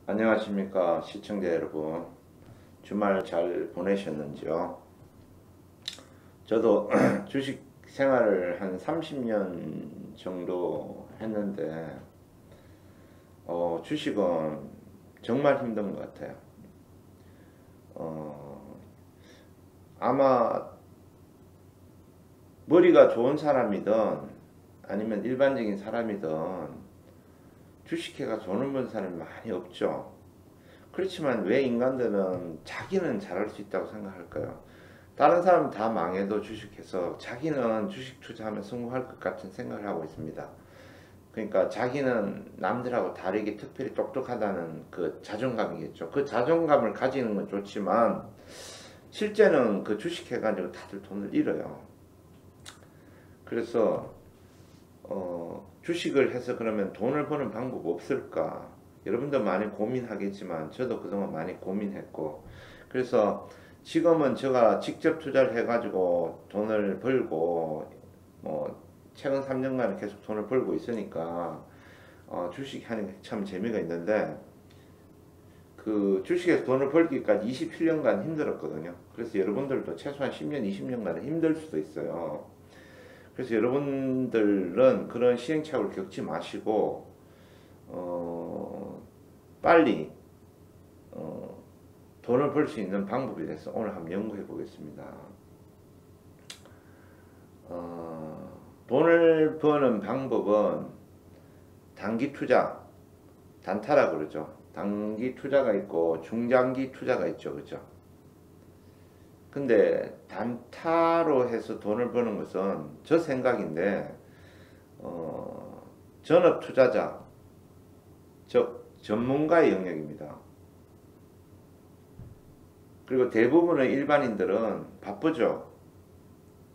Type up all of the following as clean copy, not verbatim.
안녕하십니까 시청자 여러분. 주말 잘 보내셨는지요? 저도 주식 생활을 한 30년 정도 했는데 주식은 정말 힘든 것 같아요. 어, 아마 머리가 좋은 사람이든 아니면 일반적인 사람이든 주식회가 돈을 버는 사람이 많이 없죠. 그렇지만 왜 인간들은 자기는 잘할 수 있다고 생각할까요? 다른 사람은 다 망해도 주식해서 자기는 주식 투자하면 성공할 것 같은 생각을 하고 있습니다. 그러니까 자기는 남들하고 다르게 특별히 똑똑하다는 그 자존감이겠죠. 그 자존감을 가지는 건 좋지만 실제는 그 주식해가지고 다들 돈을 잃어요. 그래서 주식을 해서 그러면 돈을 버는 방법 없을까? 여러분도 많이 고민하겠지만 저도 그동안 많이 고민했고, 그래서 지금은 제가 직접 투자를 해가지고 돈을 벌고 뭐 최근 3년간 계속 돈을 벌고 있으니까 주식 하는 게 참 재미가 있는데, 그 주식에서 돈을 벌기까지 27년간 힘들었거든요. 그래서 여러분들도 최소한 10년, 20년간은 힘들 수도 있어요. 그래서 여러분들은 그런 시행착오를 겪지 마시고 빨리 어, 돈을 벌 수 있는 방법에 대해서 오늘 한번 연구해 보겠습니다. 돈을 버는 방법은 단기 투자, 단타라 그러죠. 단기 투자가 있고 중장기 투자가 있죠, 그죠? 근데 단타로 해서 돈을 버는 것은 저 생각인데 전업 투자자, 즉 전문가의 영역입니다. 그리고 대부분의 일반인들은 바쁘죠.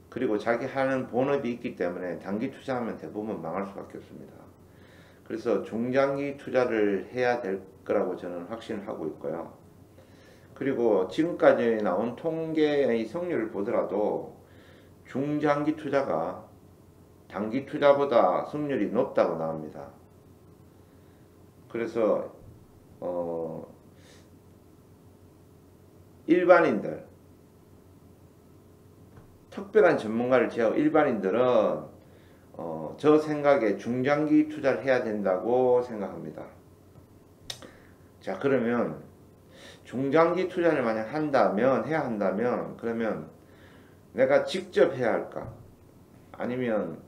그리고 자기 하는 본업이 있기 때문에 단기 투자하면 대부분 망할 수밖에 없습니다. 그래서 중장기 투자를 해야 될 거라고 저는 확신을 하고 있고요. 그리고 지금까지 나온 통계의 성률을 보더라도 중장기 투자가 단기 투자보다 승률이 높다고 나옵니다. 그래서 일반인들, 특별한 전문가를 제외하고 일반인들은 저 생각에 중장기 투자를 해야 된다고 생각합니다. 자, 그러면 중장기 투자를 만약 해야 한다면 그러면 내가 직접 해야 할까? 아니면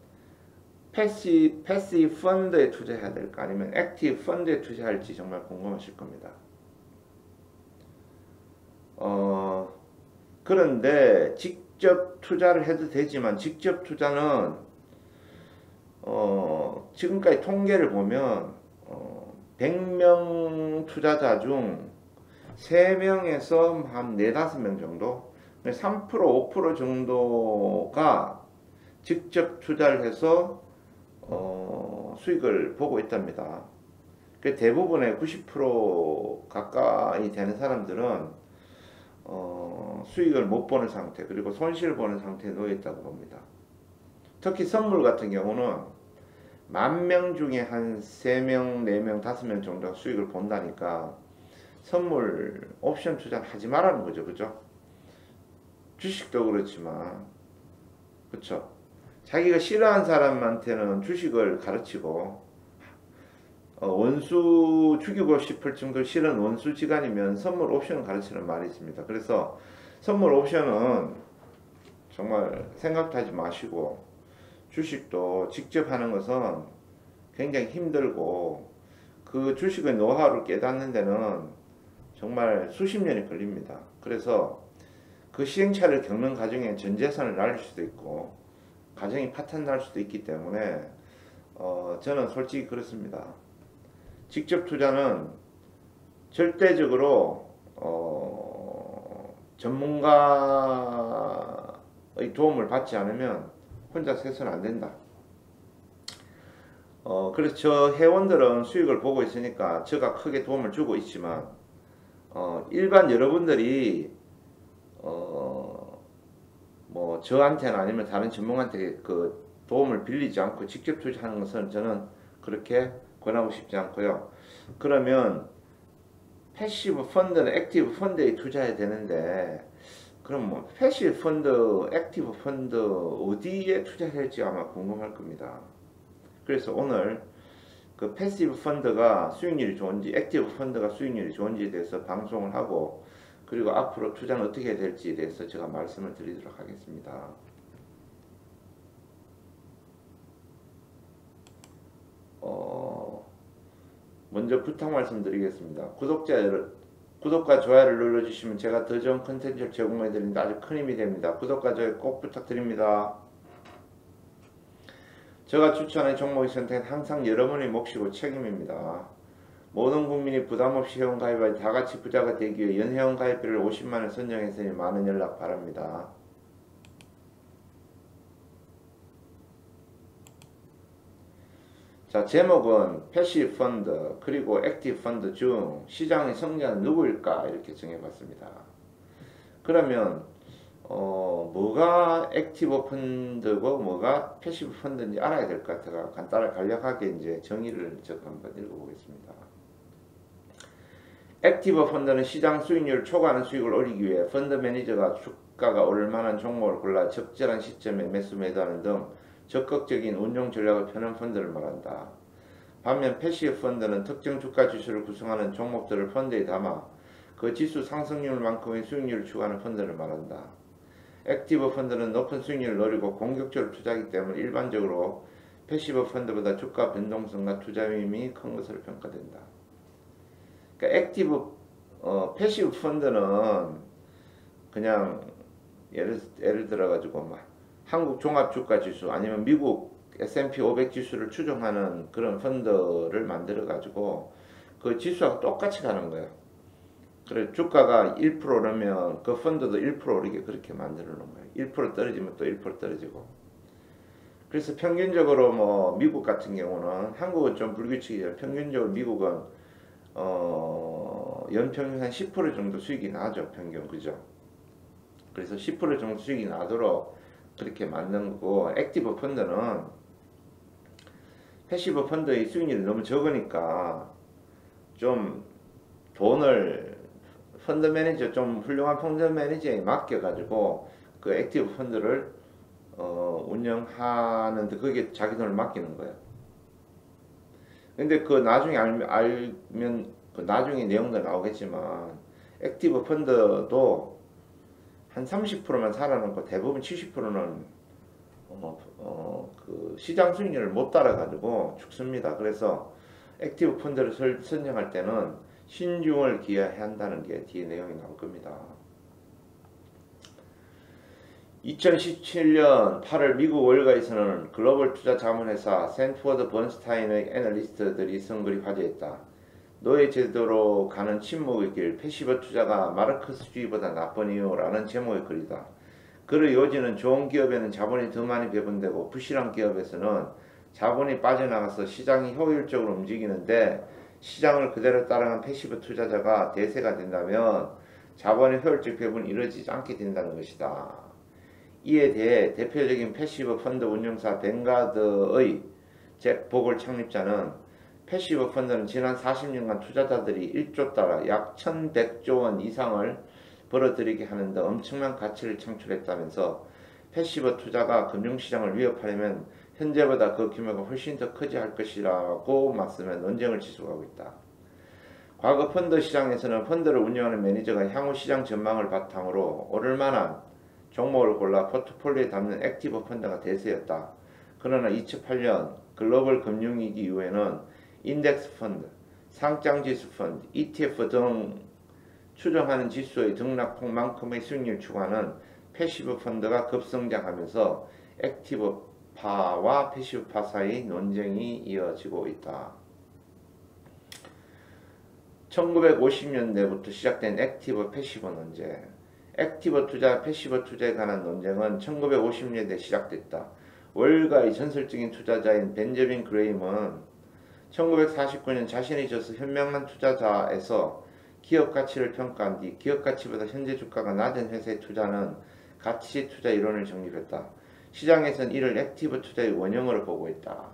패시브 펀드에 투자해야 될까? 아니면 액티브 펀드에 투자할지 정말 궁금하실 겁니다. 그런데 직접 투자를 해도 되지만 직접 투자는 지금까지 통계를 보면 100명 투자자 중 3명에서 한 4, 5명 정도 3% 5% 정도가 직접 투자를 해서 수익을 보고 있답니다. 그 대부분의 90% 가까이 되는 사람들은 수익을 못 보는 상태, 그리고 손실을 보는 상태에 놓여 있다고 봅니다. 특히 선물 같은 경우는 10,000명 중에 한 3명, 4명, 5명 정도가 수익을 본다니까 선물 옵션 투자는 하지 말라는 거죠. 그죠? 주식도 그렇지만, 그쵸? 자기가 싫어하는 사람한테는 주식을 가르치고 원수 죽이고 싶을 정도로 싫은 원수지간이면 선물 옵션을 가르치는 말이 있습니다. 그래서 선물 옵션은 정말 생각도 하지 마시고, 주식도 직접 하는 것은 굉장히 힘들고 그 주식의 노하우를 깨닫는 데는 정말 수십 년이 걸립니다. 그래서 그 시행착오를 겪는 과정에 전 재산을 날릴 수도 있고 가정이 파탄 날 수도 있기 때문에 저는 솔직히 그렇습니다. 직접 투자는 절대적으로 전문가의 도움을 받지 않으면 혼자 해서는 안 된다. 그래서 저 회원들은 수익을 보고 있으니까 제가 크게 도움을 주고 있지만 일반 여러분들이 뭐 저한테나 아니면 다른 전문가한테 그 도움을 빌리지 않고 직접 투자하는 것은 저는 그렇게 권하고 싶지 않고요. 그러면 패시브 펀드는 액티브 펀드에 투자해야 되는데 그럼 뭐 패시브 펀드, 액티브 펀드 어디에 투자할지 아마 궁금할 겁니다. 그래서 오늘 그 패시브 펀드가 수익률이 좋은지 액티브 펀드가 수익률이 좋은지에 대해서 방송을 하고 그리고 앞으로 투자는 어떻게 해야 될지에 대해서 제가 말씀을 드리도록 하겠습니다. 먼저 부탁 말씀드리겠습니다. 구독과 좋아요를 눌러주시면 제가 더 좋은 컨텐츠를 제공해드리는데 아주 큰 힘이 됩니다. 구독과 좋아요 꼭 부탁드립니다. 제가 추천하는 종목의 선택은 항상 여러분의 몫이고 책임입니다. 모든 국민이 부담없이 회원가입하여 다같이 부자가 되기 위해 연회원가입비를 50만원 선정했으니 많은 연락 바랍니다. 자, 제목은 패시브 펀드 그리고 액티브 펀드 중 시장의 성자는 누구일까 이렇게 정해봤습니다. 그러면 뭐가 액티브 펀드고 뭐가 패시브 펀드인지 알아야 될 것 같아서 간략하게 이제 정의를 제가 한번 읽어보겠습니다. 액티브 펀드는 시장 수익률을 초과하는 수익을 올리기 위해 펀드 매니저가 주가가 오를 만한 종목을 골라 적절한 시점에 매수 매도하는 등 적극적인 운용 전략을 펴는 펀드를 말한다. 반면 패시브 펀드는 특정 주가 지수를 구성하는 종목들을 펀드에 담아 그 지수 상승률만큼의 수익률을 추구하는 펀드를 말한다. 액티브 펀드는 높은 수익률을 노리고 공격적으로 투자하기 때문에 일반적으로 패시브 펀드보다 주가 변동성과 투자 위험이 큰 것으로 평가된다. 그러니까 패시브 펀드는 그냥 예를 들어가지고 막 한국 종합주가지수 아니면 미국 S&P 500 지수를 추종하는 그런 펀드를 만들어 가지고 그 지수하고 똑같이 가는 거예요. 그래 주가가 1% 오르면 그 펀드도 1% 오르게 그렇게 만들어 놓은 거예요. 1% 떨어지면 또 1% 떨어지고. 그래서 평균적으로 뭐 미국 같은 경우는 한국은 좀 불규칙이에요. 평균적으로 미국은 연평균 한 10% 정도 수익이 나죠. 평균 그죠? 그래서 10% 정도 수익이 나도록 그렇게 만든 거고 액티브 펀드는 패시브 펀드의 수익률이 너무 적으니까 좀 돈을 펀드 매니저 좀 훌륭한 펀드 매니저에 맡겨가지고 그 액티브 펀드를 운영하는데 그게 자기 돈을 맡기는 거예요. 근데 그 나중에 알면 그 나중에 내용도 나오겠지만 액티브 펀드도 한 30%만 살아남고 대부분 70%는 그 시장 수익률을 못 따라가지고 죽습니다. 그래서 액티브 펀드를 선정할 때는 신중을 기해야 한다는 게 뒤에 내용이 나올 겁니다. 2017년 8월 미국 월가에서는 글로벌 투자 자문회사 샌포드 번스타인의 애널리스트들이 쓴 글이 화제했다. 노예 제도로 가는 침묵의 길, 패시브 투자가 마르크스주의보다 나쁜 이유라는 제목의 글이다. 그의 요지는 좋은 기업에는 자본이 더 많이 배분되고 부실한 기업에서는 자본이 빠져나가서 시장이 효율적으로 움직이는데 시장을 그대로 따라간 패시브 투자자가 대세가 된다면 자본의 효율적 배분이 이루어지지 않게 된다는 것이다. 이에 대해 대표적인 패시브 펀드 운용사 뱅가드의 잭 보글 창립자는 패시브 펀드는 지난 40년간 투자자들이 1조 달러 약 1100조 원 이상을 벌어들이게 하는데 엄청난 가치를 창출했다면서 패시브 투자가 금융시장을 위협하려면 현재보다 그 규모가 훨씬 더 커져야 할 것이라고 맞서며 논쟁을 지속하고 있다. 과거 펀드 시장에서는 펀드를 운영하는 매니저가 향후 시장 전망을 바탕으로 오를 만한 종목을 골라 포트폴리오에 담는 액티브 펀드가 대세였다. 그러나 2008년 글로벌 금융위기 이후에는 인덱스 펀드, 상장지수 펀드, ETF 등 추정하는 지수의 등락폭만큼의 수익률을 추구하는 패시브 펀드가 급성장하면서 액티브파와 패시브파 사이 논쟁이 이어지고 있다. 1950년대부터 시작된 액티브 패시브 논쟁. 액티브 투자, 패시브 투자에 관한 논쟁은 1950년대에 시작됐다. 월가의 전설적인 투자자인 벤저민 그레임은 1949년 자신이 져서 현명한 투자자에서 기업 가치를 평가한 뒤 기업 가치보다 현재 주가가 낮은 회사에 투자하는 가치 투자 이론을 정립했다. 시장에서는 이를 액티브 투자의 원형으로 보고 있다.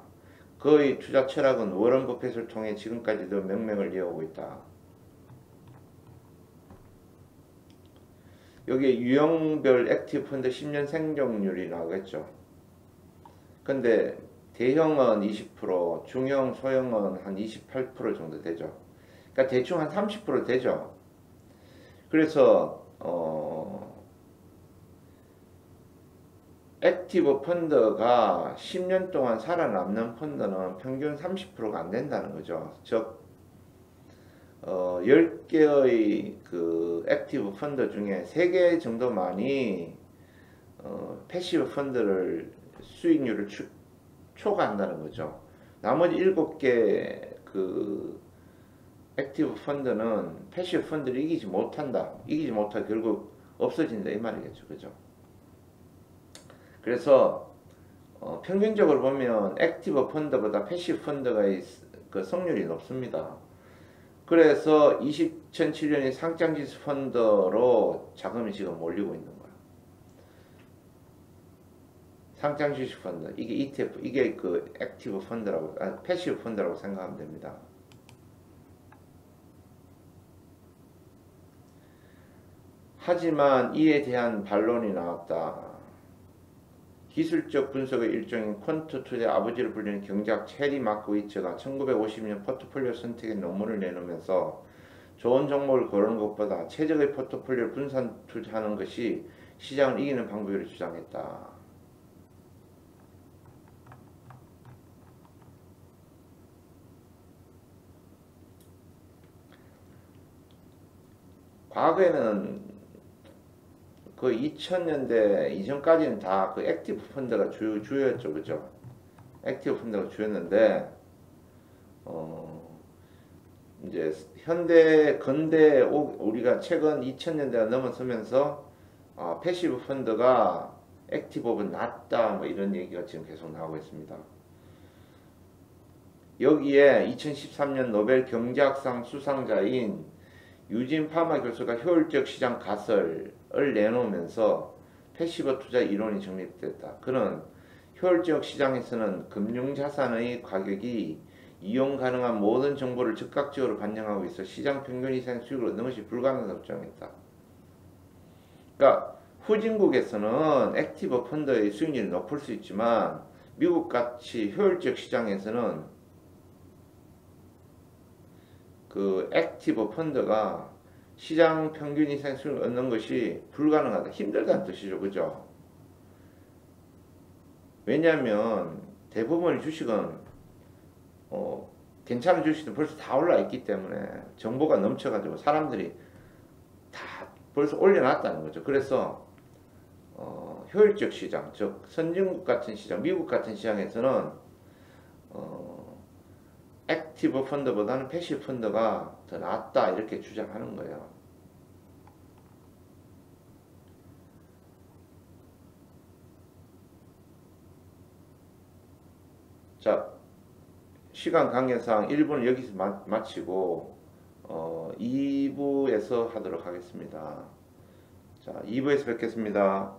그의 투자 철학은 워런 버핏을 통해 지금까지도 명명을 이어오고 있다. 여기 유형별 액티브 펀드 10년 생존율이 나오겠죠. 근데 대형은 20%, 중형, 소형은 한 28% 정도 되죠. 그러니까 대충 한 30% 되죠. 그래서 액티브 펀드가 10년 동안 살아남는 펀드는 평균 30%가 안 된다는 거죠. 즉 10개의 그 액티브 펀드 중에 3개 정도만이 패시브 펀드를 수익률을 초과한다는 거죠. 나머지 7개 그 액티브 펀드는 패시브 펀드를 이기지 못한다. 이기지 못하고 결국 없어진다 이 말이겠죠. 그죠? 그래서 평균적으로 보면 액티브 펀드보다 패시브 펀드가 그 성률이 높습니다. 그래서 2007년에 상장지수 펀드로 자금이 지금 몰리고 있는 거예요. 상장지수 펀드, 이게 ETF, 이게 그 액티브 펀드라고, 패시브 펀드라고 생각하면 됩니다. 하지만 이에 대한 반론이 나왔다. 기술적 분석의 일종인 퀀트 투자의 아버지를 불리는 경제학 체리 마크위츠가 1950년 포트폴리오 선택의 논문을 내놓으면서 좋은 종목을 고르는 것보다 최적의 포트폴리오를 분산 투자하는 것이 시장을 이기는 방법이라고 주장했다. 과거에는 그 2000년대 이전까지는 다 그 액티브 펀드가 주였죠. 그죠? 액티브 펀드가 주였는데, 이제 근대 우리가 최근 2000년대가 넘어서면서, 패시브 펀드가 액티브보다 낫다, 뭐 이런 얘기가 지금 계속 나오고 있습니다. 여기에 2013년 노벨 경제학상 수상자인 유진 파마 교수가 효율적 시장 가설을 내놓으면서 패시브 투자 이론이 정립됐다. 그는 효율적 시장에서는 금융자산의 가격이 이용 가능한 모든 정보를 즉각적으로 반영하고 있어 시장 평균 이상 수익을 얻는 것이 불가능하다고 주장했다. 그러니까 후진국에서는 액티브 펀드의 수익률이 높을 수 있지만 미국같이 효율적 시장에서는 그 액티브 펀드가 시장 평균 이상 수익을 얻는 것이 불가능하다. 힘들다는 뜻이죠. 그죠? 왜냐하면 대부분의 주식은 괜찮은 주식은 벌써 다 올라 있기 때문에 정보가 넘쳐가지고 사람들이 다 벌써 올려놨다는 거죠. 그래서 효율적 시장, 즉 선진국 같은 시장, 미국 같은 시장에서는 액티브 펀드보다는 패시브 펀드가 더 낫다 이렇게 주장하는 거예요. 자, 시간 관계상 1부는 여기서 마치고 2부에서 하도록 하겠습니다. 자, 2부에서 뵙겠습니다.